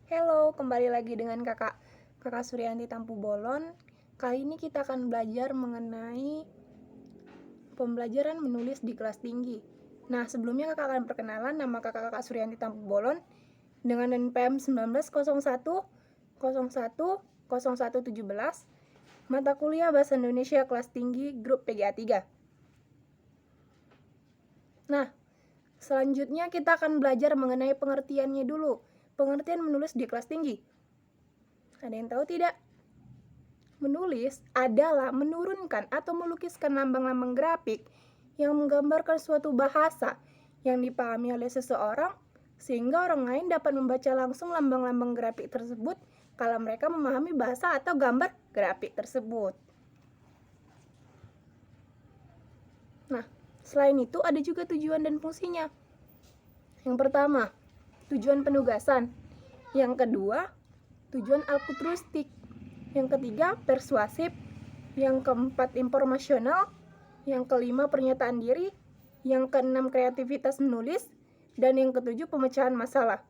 Halo, kembali lagi dengan Kakak Suryanti Tampu Bolon. Kali ini kita akan belajar mengenai pembelajaran menulis di kelas tinggi. Nah, sebelumnya kakak akan perkenalan nama Kakak Suryanti Tampu Bolon dengan NPM 1901 01 0117, mata kuliah Bahasa Indonesia kelas tinggi grup PGA 3. Nah, selanjutnya kita akan belajar mengenai pengertiannya dulu. Pengertian menulis di kelas tinggi. Ada yang tahu tidak? Menulis adalah menurunkan atau melukiskan lambang-lambang grafik yang menggambarkan suatu bahasa yang dipahami oleh seseorang sehingga orang lain dapat membaca langsung lambang-lambang grafik tersebut kalau mereka memahami bahasa atau gambar grafik tersebut. Nah, selain itu ada juga tujuan dan fungsinya. Yang pertama, tujuan penugasan. Yang kedua, tujuan alkutrustik. Yang ketiga, persuasif. Yang keempat, informasional. Yang kelima, pernyataan diri. Yang keenam, kreativitas menulis. Dan yang ketujuh, pemecahan masalah.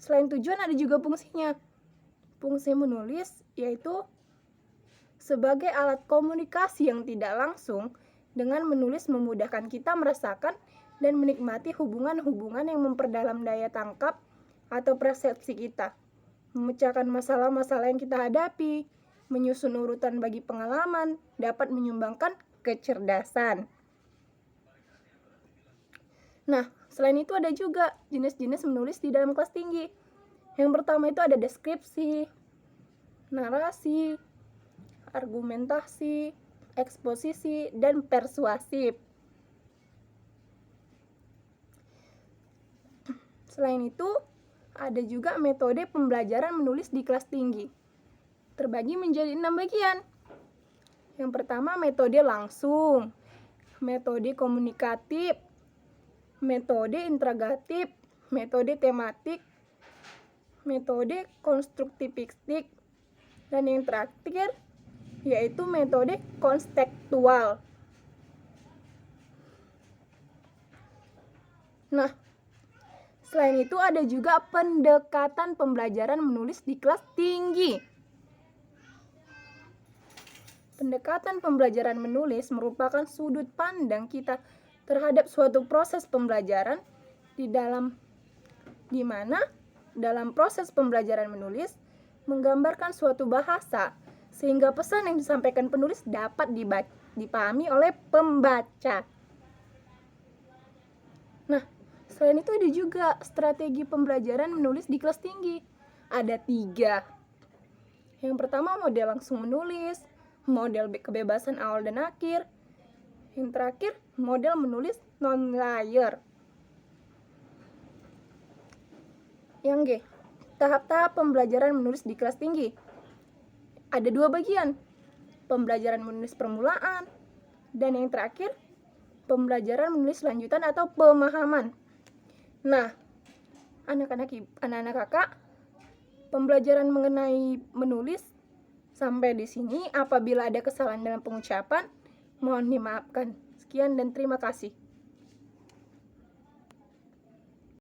Selain tujuan, ada juga fungsinya. Fungsi menulis yaitu sebagai alat komunikasi yang tidak langsung. Dengan menulis memudahkan kita merasakan dan menikmati hubungan-hubungan yang memperdalam daya tangkap atau persepsi kita, memecahkan masalah-masalah yang kita hadapi, menyusun urutan bagi pengalaman, dapat menyumbangkan kecerdasan. Nah, selain itu ada juga jenis-jenis menulis di dalam kelas tinggi. Yang pertama itu ada deskripsi, narasi, argumentasi, eksposisi, dan persuasif. Selain itu, ada juga metode pembelajaran menulis di kelas tinggi. Terbagi menjadi 6 bagian. Yang pertama, metode langsung, metode komunikatif, metode interrogatif, metode tematik, metode konstruktivistik, dan yang terakhir yaitu metode konstekstual. Nah, selain itu ada juga pendekatan pembelajaran menulis di kelas tinggi. Pendekatan pembelajaran menulis merupakan sudut pandang kita terhadap suatu proses pembelajaran di mana dalam proses pembelajaran menulis menggambarkan suatu bahasa sehingga pesan yang disampaikan penulis dapat dipahami oleh pembaca. Nah, selain itu ada juga strategi pembelajaran menulis di kelas tinggi. Ada 3. Yang pertama, model langsung menulis, model kebebasan awal dan akhir. Yang terakhir, model menulis non-linear. Yang G, tahap-tahap pembelajaran menulis di kelas tinggi. Ada 2 bagian, pembelajaran menulis permulaan, dan yang terakhir, pembelajaran menulis lanjutan atau pemahaman. Nah, anak-anak kakak, pembelajaran mengenai menulis sampai di sini. Apabila ada kesalahan dalam pengucapan, mohon dimaafkan. Sekian dan terima kasih.